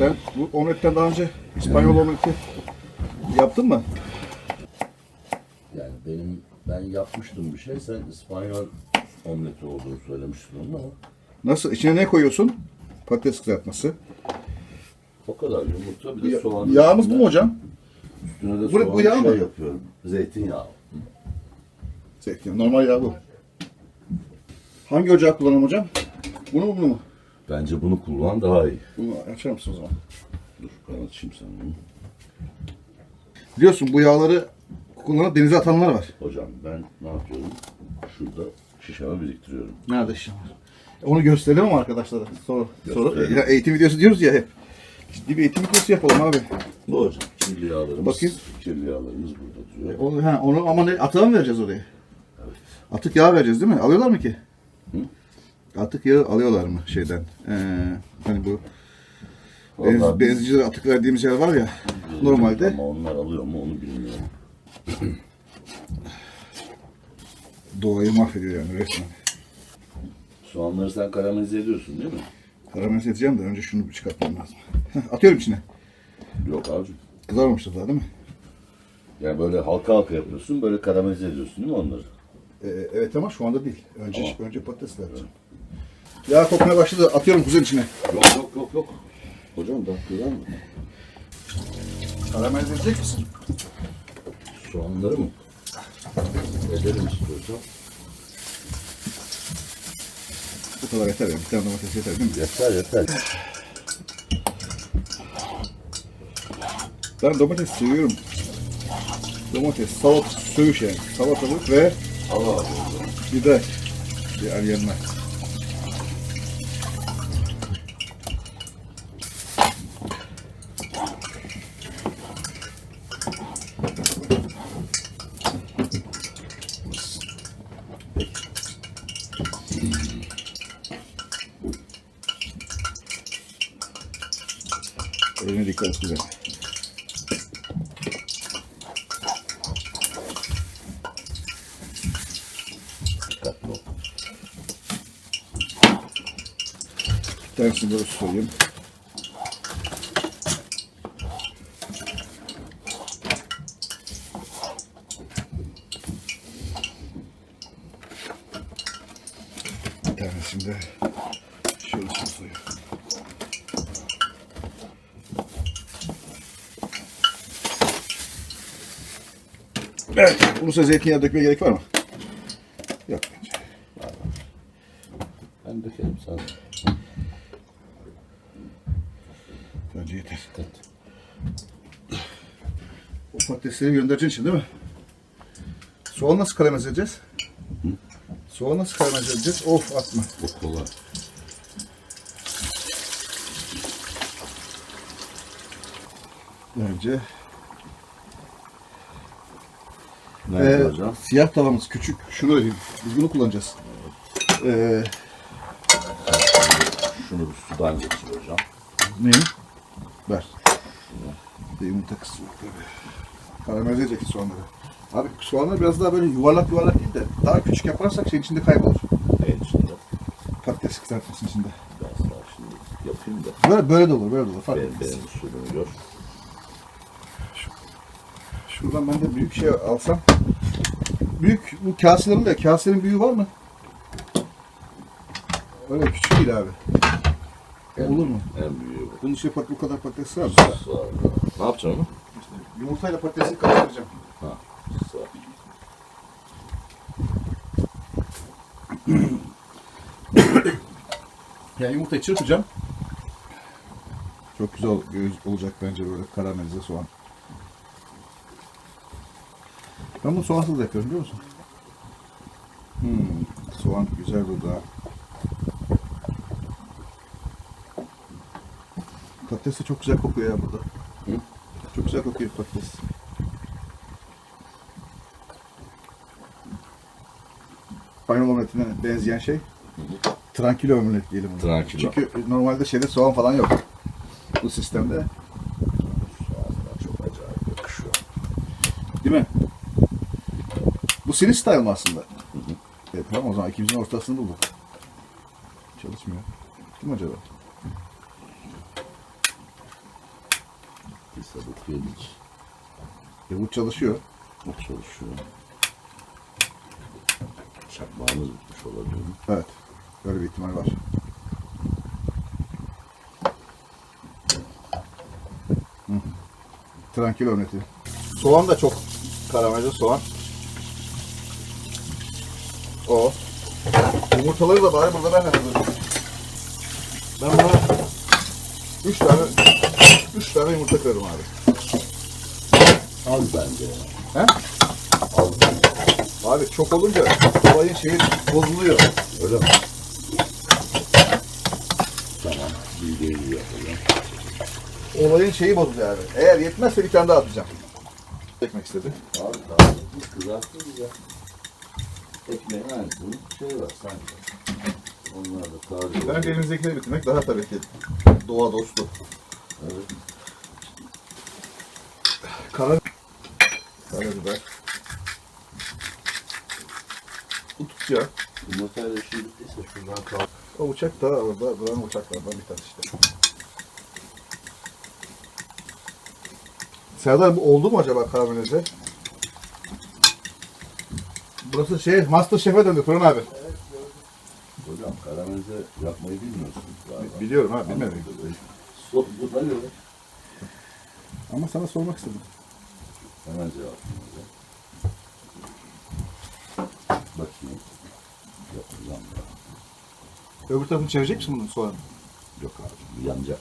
Sen bu omletten daha önce İspanyol omleti yaptın mı? Yani ben yapmıştım bir şey. Sen İspanyol omleti olduğunu söylemiştin ama Nasıl? İçine ne koyuyorsun? Patates kızartması. o kadar yumurta bir de soğan. Yağımız bu mu hocam? Üstüne de Bu soğan yağ mı? şey yapıyorum. Zeytinyağı. Zeytinyağı. Normal yağ bu. Hangi ocağı kullanalım hocam? Bunu mu bunu mu? Bence bunu kullan daha iyi. Bunu açar mısın o zaman? Dur ben açayım sana bunu. Biliyorsun bu yağları kullanıp denize atanlar var. Hocam ben ne yapıyorum? Şurada şişeme biriktiriyorum. Nerede işte var? Onu gösterelim mi arkadaşlara? Sonra Gösterelim. ya eğitim videosu diyoruz ya hep. Ciddi bir eğitim videosu yapalım abi. Bu hocam. Kirli yağlarımız. Bakayım. Kirli yağlarımız burada duruyor. Onu ama atağa mı vereceğiz oraya? Evet. Atık yağı vereceğiz değil mi? Alıyorlar mı ki? Hı? Atık yağı alıyorlar mı şeyden? Hani bu Vallahi biz- benzincilere atık verdiğimiz yer var ya. Normalde Ama onlar alıyor mu onu bilmiyorum. doğayı mahvediyor yani resmen. Soğanları sen karamelize ediyorsun değil mi? Karamelize edeceğim de önce şunu bir çıkartmam lazım. Atıyorum içine. Yok abicim. Kızarmamıştır daha değil mi? Yani böyle halka halka yapıyorsun, böyle karamelize ediyorsun değil mi onları? Evet ama şu anda değil. Önce patates vereceğim. Yağ kokmaya başladı. Atıyorum kuzen içine. Yok. Hocam bak güzel mi? Karamelize edecek misin? Soğanları mı? Edelim istiyorsan. Bu kadar yeter yani. Bir tane domates yeter değil mi? Yeter. Ben domates seviyorum. Domates, söğüş yani. Salatalık ve Al abi. biber. Diğer yanına. Eline dikkat et güzel. Dikkatli ol. Bir tanesini böyle soyayım. Bir tanesini de şöyle soyayım. Evet, bunu size zeytinyağı dökmeye gerek var mı? Yok bence. Ben dökerim sana. Bence yeter. Dikkat. O patatesleri göndereceksin şimdi değil mi? Soğan nasıl karamelize edeceğiz? Soğan nasıl karamelize edeceğiz? Of atma. Bu kolay. Önce Ne yapacağım? siyah tavamız küçük. Şunu ödeyeyim. Biz bunu kullanacağız. Şunu bir sudan geçir hocam. Neyi? Ver. Bir de yumurta kısmı tabii. Karamelize edecek soğanları. Abi soğanlar biraz daha böyle yuvarlak değil de daha küçük yaparsak şeyin içinde kaybolur. En içinde. Patates kızartmasının içinde. Ben sana şimdi yapayım da. Böyle de olur. Fark etmez. Benim usulümü gör. Şuradan ben de büyük şey alsam. Büyük bu kaselerin de kasenin büyüğü var mı? Öyle küçük değil abi. Olur mu? En büyüğü bu. Bunun içine bu kadar patates sığar mı? Sağ. Ne yapacaksın onu? Yumurtayla patatesi karıştıracağım. Ha, sağ. Yani yumurtayı çırpacağım. Çok güzel olacak bence böyle karamelize soğan. Ben bunu soğansız da yapıyorum biliyor musun? Soğan güzel burada. Patates de çok güzel kokuyor ya burada. Hı? Çok güzel kokuyor patates. İspanyol omletine benzeyen şey. Tranquilo omlet diyelim ona. Tranquilo. Çünkü normalde şeyde soğan falan yok. Bu sistemde. Soğanlar çok acayip yakışıyor. Değil mi? Bu senin style mı aslında? Evet tamam o zaman ikimizin ortasını bulduk. Çalışmıyor. Değil mi acaba? çalışıyor hiç. Bu çalışıyor. O çalışıyor. Çakmağımız bitmiş olabilir mi? Evet. Böyle bir ihtimal var. Hı. Tranquilo üretiyor. Soğan da çok karamelize soğan. O. Yumurtaları da bari burada ben hazırladım. Ben buna 3 tane yumurta kırarım abi. Az bence ya. He? Az bence. Abi çok olunca olayın şeyi bozuluyor. Öyle mi? Tamam. Bildiğini yapalım. Olayın şeyi bozuluyor abi. Eğer yetmezse bir tane daha atacağım. Ekmek istedi. Abi daha kızartırız ya. Ekmeğin aynısının şey var sanki. Onlar da tarih. Bence elinizdekileri bitirmek daha tabii ki doğa dostu. Evet. Karabiber. Bu tutuyor. Yumurtayla işi bittiyse şuradan kal. O bıçak da orada, buranın bıçaklardan bir tane işte. Serdar bu oldu mu acaba karamelize? Burası şey, Masterchef'e döndü Fırın abi. Hocam karamelize yapmayı bilmiyorsunuz galiba. Biliyorum ha, bilmiyorum. Buna göre Ama sana sormak istedim. hemen cevaplayayım hocam. Bakayım. Yapacağım ya. Öbür tarafını çevirecek misin bunun soğanı? Yok abi yanacak.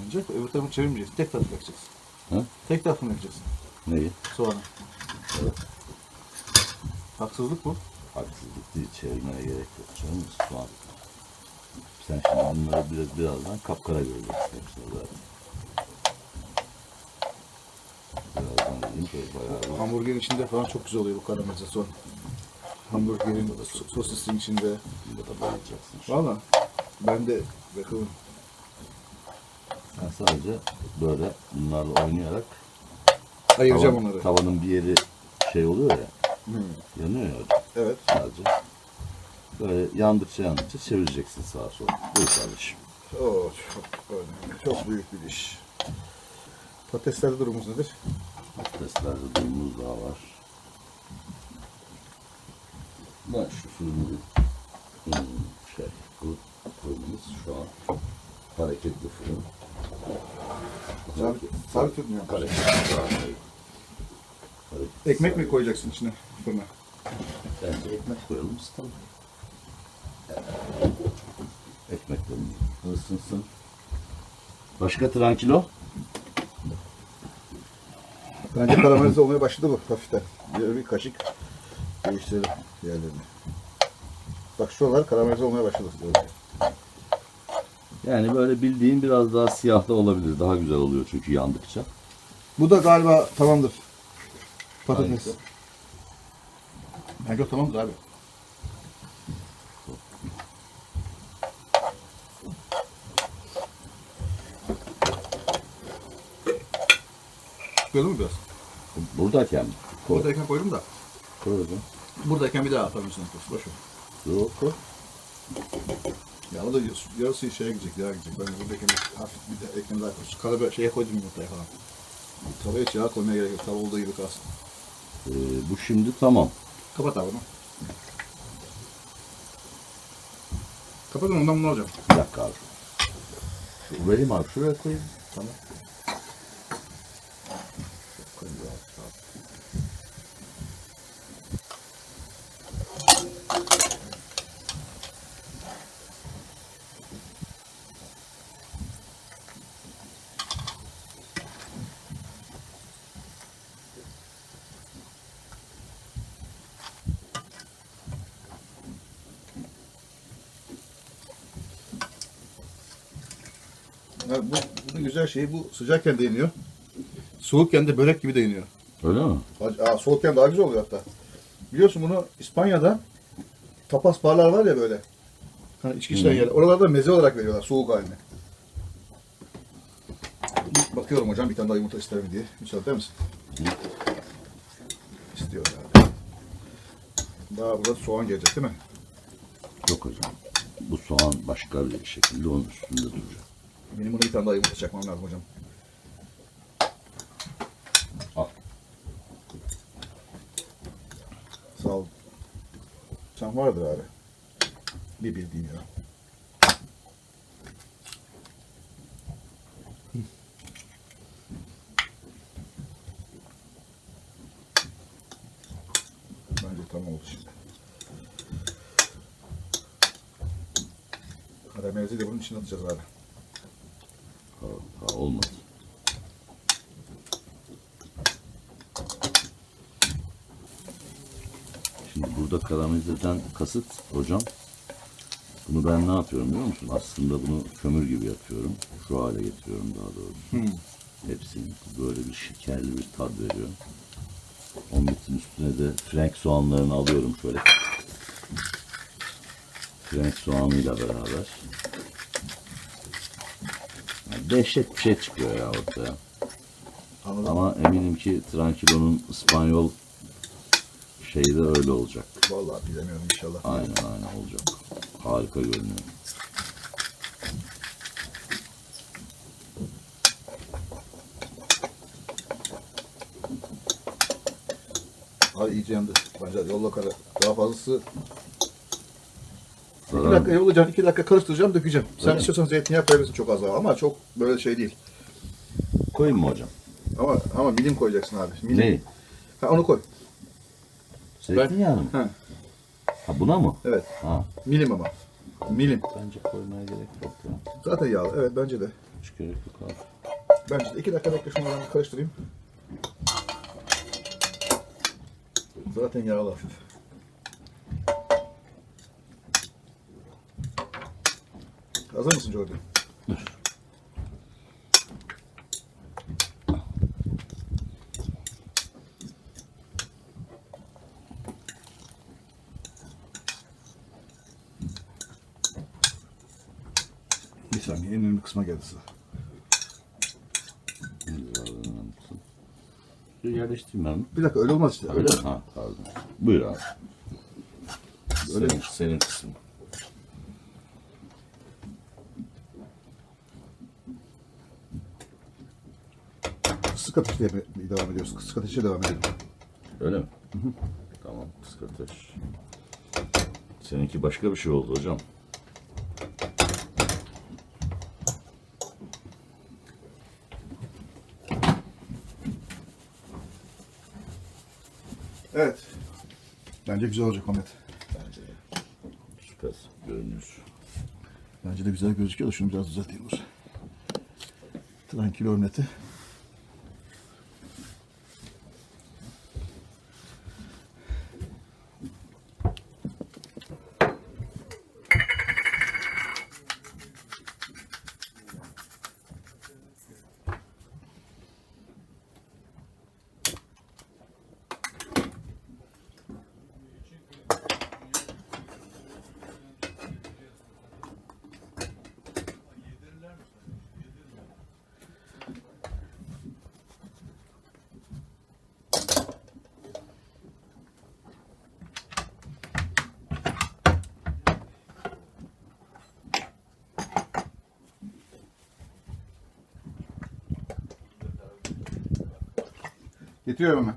Yanacak, öbür tarafını çevirmeyeceksin. Tek tarafını yapacaksın. Hı? Tek tarafını yapacaksın. Neyi? Soğanı. Evet. Haksızlık bu. Haksızlık değil. Çevirmeye gerek yok. Canım soğan. Sen şimdi onları birazdan kapkara göreceksin hepsini zaten. Birazdan dediğim şey bayağı Hamburgerin içinde falan çok güzel oluyor bu karamelize soğan. Hamburgerin sosisin içinde. bir da bayılacaksın. Valla ben de bakalım. Sen sadece böyle bunlarla oynayarak Ayıracağım tavan- onları. tavanın bir yeri şey oluyor ya, yanıyor ya orada Evet. sadece. Böyle yandıkça çevireceksin sağa sola. Buyur kardeşim. Oo, çok önemli. Çok büyük bir iş. Patateslerde durumumuz nedir? Patateslerde durumumuz daha var. Ben şu fırını fırınımız şu an hareketli fırın. Sabit tutmuyor. Hareketli. Ekmek mi koyacaksın içine fırına? Bence ekmek koyalım ısıtalım. Ekmeklerim ısınsın. Başka tranquilo? Bence karamelize olmaya başladı bu hafiften. Bir kaşık değiştirelim yerlerini. Bak şuralar karamelize olmaya başladı. Yani böyle bildiğin biraz daha siyah da olabilir. Daha güzel oluyor çünkü yandıkça. Bu da galiba tamamdır. Patates. Hangisi? Bence o tamamdır abi. Koydun mu biraz? Buradayken mi? Buradayken koydum da. Koydum. Buradayken bir daha atalım üstüne. Boş ver. Yok. Ya o da yarısı şeye gidecek, yağ gidecek. Ben buradayken hafif bir de ekmeğini daha koydum. Karabiber şeye koydum yumurtaya falan. Tavaya hiç yağ koymaya gerek yok. Tava olduğu gibi kalsın. Bu şimdi tamam. Kapat abi bunu. Kapatın ondan bunu alacağım. Bir dakika abi. Vereyim abi. Şuraya koyayım. Tamam. Ya bunun güzel şeyi bu sıcakken de yeniyor. Soğukken de börek gibi de yeniyor. Öyle mi? Soğukken daha güzel oluyor hatta. Biliyorsun bunu İspanya'da tapas barlar var ya böyle. Hani içki içilen yerler. Oralarda meze olarak veriyorlar soğuk haline. Bakıyorum hocam bir tane daha yumurta ister mi diye. Müsaade eder misin? İstiyor abi. Daha burada soğan gelecek değil mi? Yok hocam. Bu soğan başka bir şekilde onun üstünde duracak. Benim buna bir tane daha yumurta çakmam lazım hocam. Sen vardır abi. Bir bildiğin ya. Bence tamam oldu şimdi. Karamelize de bunun içine atacağız abi. Olmadı. Şimdi burada karamelizeden kasıt hocam. Bunu ben ne yapıyorum biliyor musun? Aslında bunu kömür gibi yapıyorum. Şu hale getiriyorum daha doğrusu. Hepsini böyle bir şekerli bir tat veriyor. Omletin üstüne de Frank soğanlarını alıyorum şöyle. Frank soğanıyla beraber. Yani dehşet bir şey çıkıyor ya ortaya. Anladım. Ama eminim ki Tranquilo'nun İspanyol şeyi de öyle olacak. Vallahi bilemiyorum inşallah. Aynen olacak. Harika görünüyor. Abi iyice yandı. Bence yolla kara. Daha fazlası. 2 Zaten- dakika yollayacaksın, 2 dakika karıştıracağım, dökeceğim. Sen Öyle mi? istiyorsan zeytinyağı koyabilirsin çok az daha ama çok böyle şey değil. Koyayım mı hocam? Ama milim koyacaksın abi. Milim. Ne? Ha, onu koy. Zeytinyağını mı? Ha, Ha buna mı? evet. Ha. Milim ama. Milim. Bence koymaya gerek yok ya. Zaten yağlı. Evet bence de. Hiç gerek yok abi. Bence de 2 dakika bekle şunu ben bir karıştırayım. Zaten yağlı hafif. Hazır mısın Jordan? Dur. Bir saniye en önemli kısma geldi sıra. Yerleştireyim ben. Bir dakika öyle olmaz işte. Öyle mi? Ha pardon. Buyur abi. Öyle Senin kısmın. Kısık ateşte devam ediyoruz. Kısık ateşe devam edelim. Öyle mi? Tamam, kısık ateş. Seninki başka bir şey oldu hocam. Evet. Bence güzel olacak omlet. Bence de. Süper görünüyor. Bence de güzel gözüküyor da şunu biraz düzelteyim dur. Tranquilo omleti. Getiriyorum hemen.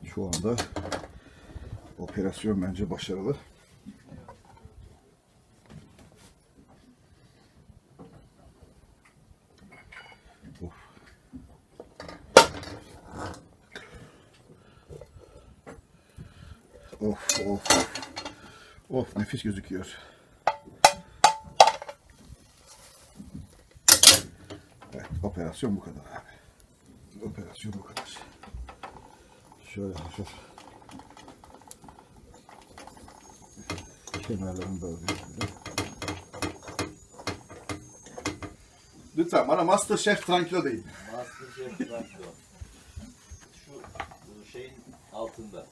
Şu anda operasyon bence başarılı. Of. Of. Of nefis gözüküyor. Evet, operasyon bu kadar abi. Operasyon bu kadar. Şöyle hafif kenarlarını da alayım. Lütfen bana Masterchef Tranquilo deyin. Masterchef Tranquilo. Şu şeyin altında.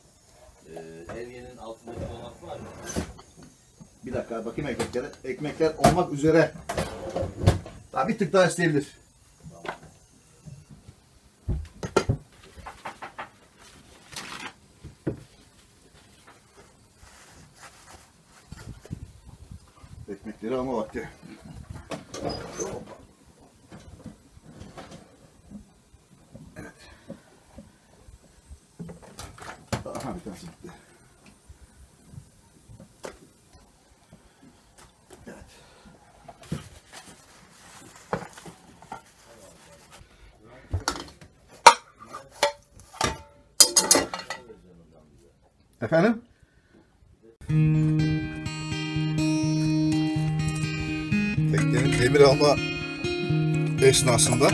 Eryenin altındaki dolap var ya. Bir dakika bakayım ekmeklere. Ekmekler olmak üzere. Daha bir tık daha isteyebilir. Ekmekleri ama vakti. Efendim? Teknenin demir alma esnasında